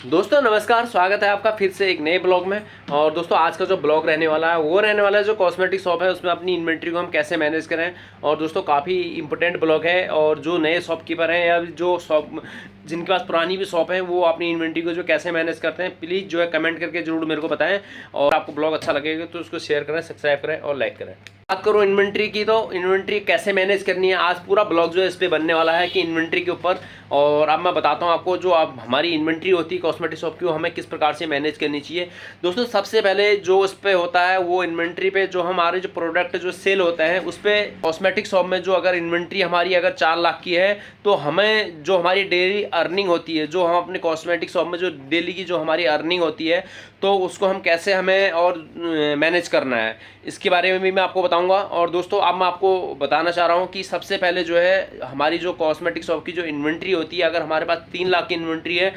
दोस्तों नमस्कार, स्वागत है आपका फिर से एक नए ब्लॉग में। और दोस्तों आज का जो ब्लॉग रहने वाला है वो रहने वाला है जो कॉस्मेटिक शॉप है उसमें अपनी इन्वेंट्री को हम कैसे मैनेज करें। और दोस्तों काफ़ी इंपॉर्टेंट ब्लॉग है और जो नए शॉपकीपर हैं या जो शॉप जिनके पास पुरानी भी शॉप है वो अपनी इन्वेंट्री को जो कैसे मैनेज करते हैं प्लीज़ जो है कमेंट करके जरूर मेरे को बताएं। और आपको ब्लॉग अच्छा लगेगा तो उसको शेयर करें, सब्सक्राइब करें और लाइक करें। बात करो इन्वेंट्री की, तो इन्वेंट्री कैसे मैनेज करनी है आज पूरा ब्लॉग जो है इस पे बनने वाला है कि इन्वेंट्री के ऊपर। और अब मैं बताता हूँ आपको जो अब हमारी इन्वेंट्री होती है कॉस्मेटिक शॉप की वो हमें किस प्रकार से मैनेज करनी चाहिए। दोस्तों सबसे पहले जो इस पे होता है वो इन्वेंट्री पे जो हमारे जो प्रोडक्ट जो सेल होते हैं उस पर कॉस्मेटिक शॉप में जो अगर इन्वेंट्री हमारी अगर 4 लाख की है तो हमें जो हमारी डेली अर्निंग होती है, जो हम अपने कॉस्मेटिक शॉप में जो डेली की जो हमारी अर्निंग होती है तो उसको हम कैसे हमें और मैनेज करना है इसके बारे में भी मैं आपको बताऊंगा। और दोस्तों अब मैं आपको बताना चाह रहा हूं कि सबसे पहले जो है हमारी जो कॉस्मेटिक शॉप की जो इन्वेंट्री होती है, अगर हमारे पास 3 लाख की इन्वेंट्री है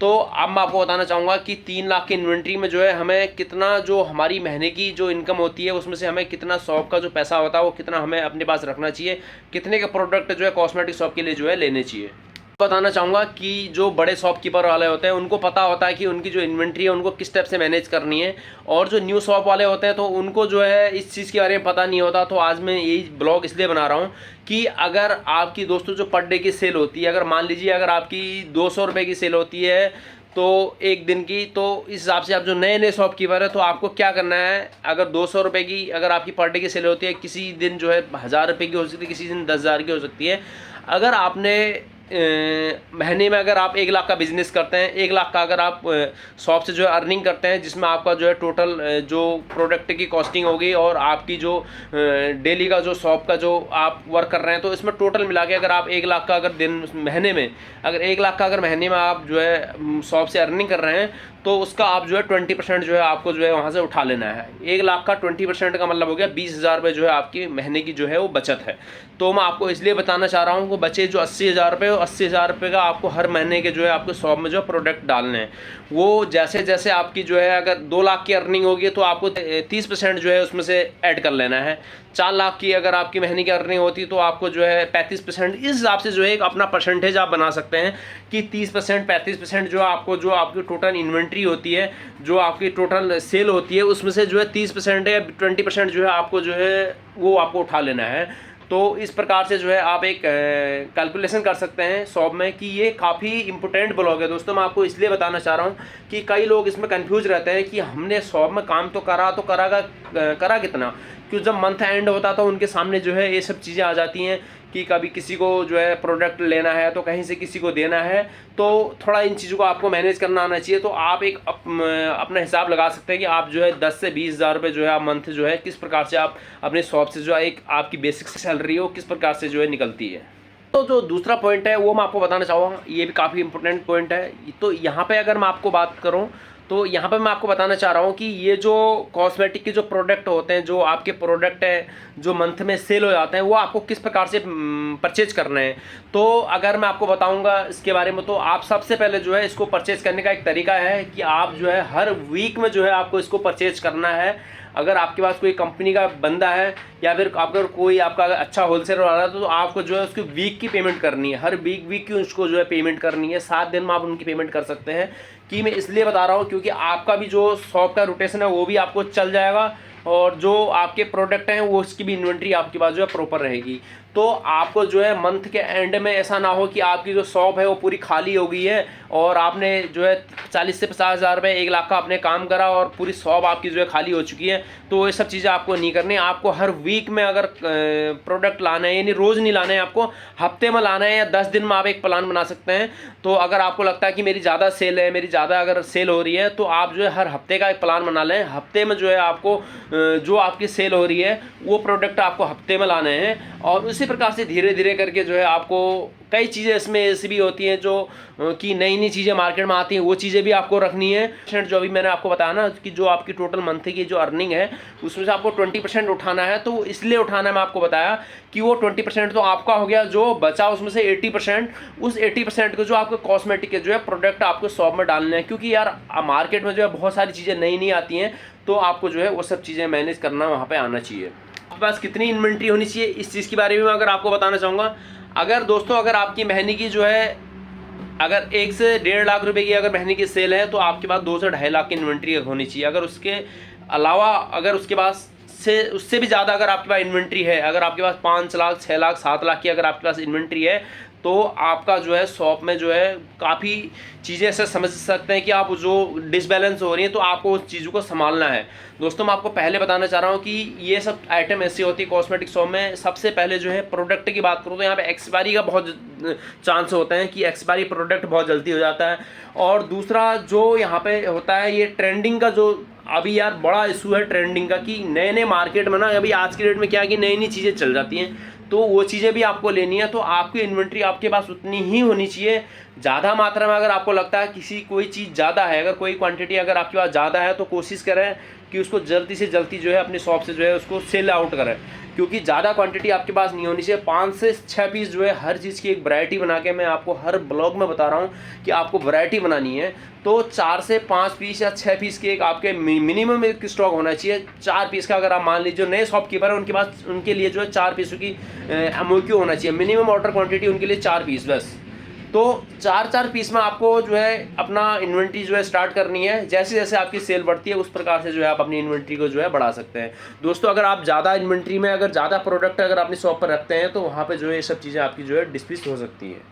तो अब मैं आपको बताना चाहूँगा कि 3 लाख की इन्वेंट्री में जो है हमें कितना जो हमारी महीने की जो इनकम होती है उसमें से हमें कितना शॉप का जो पैसा होता है वो कितना हमें अपने पास रखना चाहिए, कितने के प्रोडक्ट जो है कॉस्मेटिक शॉप के लिए जो है लेने चाहिए। बताना चाहूँगा कि जो बड़े शॉपकीपर वाले होते हैं उनको पता होता है कि उनकी जो इन्वेंट्री है उनको किस टाइप से मैनेज करनी है। और जो न्यू शॉप वाले होते हैं तो उनको जो है इस चीज़ के बारे में पता नहीं होता। तो आज मैं यही ब्लॉग इसलिए बना रहा हूँ कि अगर आपकी दोस्तों जो पर डे की सेल होती है, अगर मान लीजिए अगर आपकी 200 रुपये की सेल होती है तो एक दिन की, तो इस हिसाब से आप जो नए नए शॉपकीपर है तो आपको क्या करना है, अगर 200 रुपये की अगर आपकी पर डे की सेल होती है, किसी दिन जो है 1000 रुपये की हो सकती है, किसी दिन 10,000 की हो सकती है। अगर आपने महीने में अगर आप 1 लाख का बिजनेस करते हैं, 1 लाख का अगर आप शॉप से जो है अर्निंग करते हैं जिसमें आपका जो है टोटल जो प्रोडक्ट की कॉस्टिंग होगी और आपकी जो डेली का जो शॉप का जो आप वर्क कर रहे हैं तो इसमें टोटल मिला के अगर आप 1 लाख का अगर दिन महीने में अगर 1 लाख का अगर महीने में आप जो है शॉप से अर्निंग कर रहे हैं तो उसका आप जो है 20% जो है आपको जो है वहाँ से उठा लेना है। 1 लाख का 20% का मतलब हो गया 20,000 रुपये जो है आपकी महीने की जो है वो बचत है। तो मैं आपको इसलिए बताना चाह रहा हूँ कि बचे जो 80,000 रुपये, 80,000 रुपये का आपको हर महीने के जो है आपके शॉप में जो प्रोडक्ट डालने हैं। वो जैसे जैसे आपकी जो है अगर 2 लाख की अर्निंग होगी तो आपको 30% जो है उसमें से ऐड कर लेना है। 4 लाख की अगर आपकी महीने की अर्निंग होती तो आपको जो है 35%, इस हिसाब से जो है एक अपना परसेंटेज आप बना सकते हैं कि 30% 35% जो आपको जो आपकी टोटल इन्वेंट्री होती है, जो आपकी टोटल सेल होती है उसमें से जो है 30% या 20% जो है आपको जो है वो आपको उठा लेना है। तो इस प्रकार से जो है आप एक कैलकुलेशन कर सकते हैं शॉप में कि ये काफ़ी इंपॉर्टेंट ब्लॉग है। दोस्तों मैं आपको इसलिए बताना चाह रहा हूँ कि कई लोग इसमें कंफ्यूज रहते हैं कि हमने शॉप में काम तो करा कितना, क्योंकि जब मंथ एंड होता तो उनके सामने जो है ये सब चीज़ें आ जाती हैं कि कभी किसी को जो है प्रोडक्ट लेना है तो कहीं से किसी को देना है, तो थोड़ा इन चीज़ों को आपको मैनेज करना आना चाहिए। तो आप एक अपना हिसाब लगा सकते हैं कि आप जो है 10 से 20,000 रुपये जो है आप मंथ जो है किस प्रकार से आप अपने शॉप से जो है एक आपकी बेसिक सैलरी हो किस प्रकार से जो है निकलती है। तो जो दूसरा पॉइंट है वो मैं आपको बताना चाहूँगा, ये भी काफ़ी इंपॉर्टेंट पॉइंट है। तो यहाँ पे अगर मैं आपको बात करूँ तो यहाँ पे मैं आपको बताना चाह रहा हूँ कि ये जो कॉस्मेटिक के जो प्रोडक्ट होते हैं, जो आपके प्रोडक्ट है जो मंथ में सेल हो जाते हैं वो आपको किस प्रकार से परचेज करना है। तो अगर मैं आपको बताऊँगा इसके बारे में तो आप सबसे पहले जो है इसको परचेज करने का एक तरीका है कि आप जो है हर वीक में जो है आपको इसको परचेज करना है। अगर आपके पास कोई कंपनी का बंदा है या फिर अगर कोई आपका अच्छा होलसेलर वाला है तो आपको जो है उसकी वीक की पेमेंट करनी है, हर वीक की उसको जो है पेमेंट करनी है। 7 दिन में आप उनकी पेमेंट कर सकते हैं। कि मैं इसलिए बता रहा हूँ क्योंकि आपका भी जो शॉप का रोटेशन है वो भी आपको चल जाएगा और जो आपके प्रोडक्ट हैं वो उसकी भी इन्वेंट्री आपके पास जो है प्रॉपर रहेगी। तो आपको जो है मंथ के एंड में ऐसा ना हो कि आपकी जो शॉप है वो पूरी खाली हो गई है और आपने जो है 40 से 50,000 रुपये 1 लाख का आपने काम करा और पूरी शॉप आपकी जो है खाली हो चुकी है। तो ये सब चीज़ें आपको नहीं करनी। आपको हर वीक में अगर प्रोडक्ट लाना है, यानी रोज़ नहीं लाना है, आपको हफ्ते में लाना है या 10 दिन में आप एक प्लान बना सकते हैं। तो अगर आपको लगता है कि मेरी ज़्यादा सेल है, मेरी ज़्यादा अगर सेल हो रही है तो आप जो है हर हफ्ते का एक प्लान बना लें। हफ्ते में जो है आपको जो आपकी सेल हो रही है वो प्रोडक्ट आपको हफ्ते में लाने हैं और उसी प्रकार से धीरे धीरे करके जो है आपको कई चीज़ें इसमें ऐसी भी होती हैं जो कि नई नई चीज़ें मार्केट में आती हैं, वो चीज़ें भी आपको रखनी है। जो अभी मैंने आपको बताया ना कि जो आपकी टोटल मंथ की जो अर्निंग है उसमें से आपको 20% उठाना है। तो इसलिए उठाना है, मैं आपको बताया कि वो 20% तो आपका हो गया, जो बचा उसमें से 80%, उस 80% को जो आपके कॉस्मेटिक के जो है प्रोडक्ट आपको शॉप में डालने हैं। क्योंकि यार मार्केट में जो है बहुत सारी चीज़ें नई नई आती हैं तो आपको जो है वो सब चीज़ें मैनेज करना वहाँ पर आना चाहिए। आपके पास कितनी इन्वेंट्री होनी चाहिए इस चीज़ के बारे में अगर आपको बताना चाहूँगा। अगर दोस्तों अगर आपकी महीने की जो है अगर 1 से 1.5 लाख रुपए की अगर महीने की सेल है तो आपके पास 2 से 2.5 लाख की इन्वेंट्री होनी चाहिए। अगर उसके अलावा अगर उसके पास से उससे भी ज़्यादा अगर आपके पास इन्वेंट्री है, अगर आपके पास 5 लाख 6 लाख 7 लाख की अगर आपके पास इन्वेंट्री है, तो आपका जो है शॉप में जो है काफ़ी चीज़ें ऐसे समझ सकते हैं कि आप जो डिसबैलेंस हो रही है तो आपको उस चीज़ों को संभालना है। दोस्तों मैं आपको पहले बताना चाह रहा हूँ कि ये सब आइटम ऐसी होती है कॉस्मेटिक शॉप में। सबसे पहले जो है प्रोडक्ट की बात करूँ तो यहाँ पे एक्सपायरी का बहुत चांस होते हैं कि एक्सपायरी प्रोडक्ट बहुत जल्दी हो जाता है। और दूसरा जो यहाँ पे होता है ये ट्रेंडिंग का जो अभी यार बड़ा इशू है ट्रेंडिंग का, कि नए नए मार्केट में ना अभी आज की डेट में क्या है कि नई नई चीज़ें चल जाती हैं, तो वो चीज़ें भी आपको लेनी है। तो आपकी इन्वेंट्री आपके पास उतनी ही होनी चाहिए। ज़्यादा मात्रा में अगर आपको लगता है किसी कोई चीज़ ज़्यादा है, अगर कोई क्वांटिटी अगर आपके पास ज़्यादा है, तो कोशिश करें कि उसको जल्दी से जल्दी जो है अपनी शॉप से जो है उसको सेल आउट करें, क्योंकि ज़्यादा क्वांटिटी आपके पास नहीं होनी चाहिए। 5 से 6 पीस जो है हर चीज़ की एक वैरायटी बना के मैं आपको हर ब्लॉग में बता रहा हूँ कि आपको वैरायटी बनानी है। तो 4 से 5 पीस या 6 पीस के एक आपके मिनिमम एक स्टॉक होना चाहिए। 4 पीस का अगर आप मान लीजिए जो नए शॉपकीपर है उनके पास उनके लिए जो है 4 पीसों की एमओक्यू होना चाहिए, मिनिमम ऑर्डर क्वांटिटी उनके लिए 4 पीस बस। तो 4 पीस में आपको जो है अपना इन्वेंट्री जो है स्टार्ट करनी है। जैसे जैसे आपकी सेल बढ़ती है उस प्रकार से जो है आप अपनी इन्वेंट्री को जो है बढ़ा सकते हैं। दोस्तों अगर आप ज़्यादा इन्वेंट्री में अगर ज़्यादा प्रोडक्ट अगर अपनी शॉप पर रखते हैं तो वहाँ पे जो है ये सब चीज़ें आपकी जो है डिस्मिस हो सकती हैं।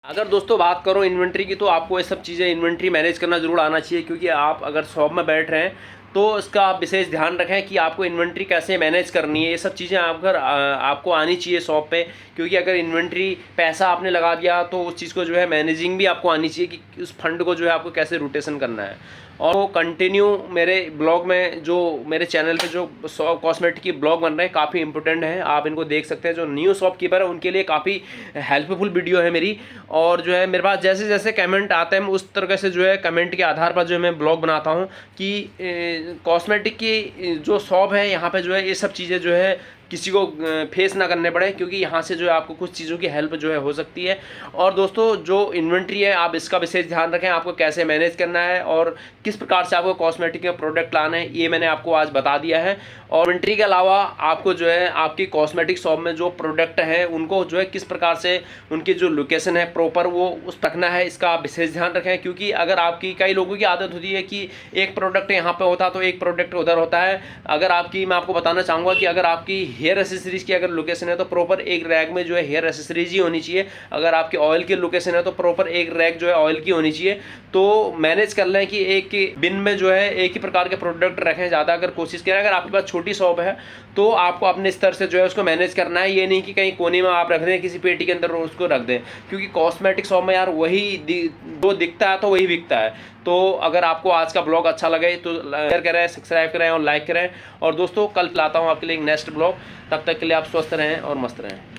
अगर दोस्तों बात करो इन्वेंट्री की, तो आपको ये सब चीज़ें इन्वेंट्री मैनेज करना ज़रूर आना चाहिए, क्योंकि आप अगर शॉप में बैठ रहे हैं तो इसका आप विशेष ध्यान रखें कि आपको इन्वेंट्री कैसे मैनेज करनी है। ये सब चीज़ें आपको आनी चाहिए शॉप पे, क्योंकि अगर इन्वेंट्री पैसा आपने लगा दिया तो उस चीज़ को जो है मैनेजिंग भी आपको आनी चाहिए कि उस फंड को जो है आपको कैसे रोटेशन करना है। और वो कंटिन्यू मेरे ब्लॉग में जो मेरे चैनल पे जो कॉस्मेटिक की ब्लॉग बन रहे हैं काफ़ी इंपॉर्टेंट है, आप इनको देख सकते हैं। जो न्यू शॉपकीपर है उनके लिए काफ़ी हेल्पफुल वीडियो है मेरी। और जो है मेरे पास जैसे जैसे कमेंट आते हैं उस तरह से जो है कमेंट के आधार पर जो मैं ब्लॉग बनाता हूँ कि कॉस्मेटिक की जो शॉप है यहाँ पे जो है ये सब चीज़ें जो है किसी को फेस ना करने पड़े, क्योंकि यहाँ से जो है आपको कुछ चीज़ों की हेल्प जो है हो सकती है। और दोस्तों जो इन्वेंट्री है आप इसका विशेष ध्यान रखें, आपको कैसे मैनेज करना है और किस प्रकार से आपको कॉस्मेटिक के प्रोडक्ट लाने हैं ये मैंने आपको आज बता दिया है। और इन्वेंट्री के अलावा आपको जो है आपकी कॉस्मेटिक शॉप में जो प्रोडक्ट हैं उनको जो है किस प्रकार से उनकी जो लोकेशन है प्रॉपर वो उस रखना है, इसका आप विशेष ध्यान रखें। क्योंकि अगर आपकी कई लोगों की आदत होती है कि एक प्रोडक्ट यहाँ पे होता तो एक प्रोडक्ट उधर होता है। अगर आपकी मैं आपको बताना चाहूँगा कि अगर आपकी हेयर एसेसरीज की अगर लोकेशन है तो प्रॉपर एक रैक में जो है हेयर एसेसरीज ही होनी चाहिए। अगर आपकी ऑयल की लोकेशन है तो प्रॉपर एक रैक जो है ऑयल की होनी चाहिए। तो मैनेज कर लें कि एक बिन में जो है एक ही प्रकार के प्रोडक्ट रखें। ज़्यादा अगर कोशिश करें, अगर आपके पास छोटी शॉप है तो आपको अपने स्तर से जो है उसको मैनेज करना है। ये नहीं कि कहीं कोने में आप रख दें किसी पेटी के अंदर उसको रख दें, क्योंकि कॉस्मेटिक शॉप में यार वही जो दिखता है तो वही बिकता है। तो अगर आपको आज का ब्लॉग अच्छा लगे तो शेयर करें, सब्सक्राइब करें और लाइक करें। और दोस्तों कल लाता हूँ आपके लिए एक नेक्स्ट ब्लॉग। तब तक के लिए आप स्वस्थ रहें और मस्त रहें।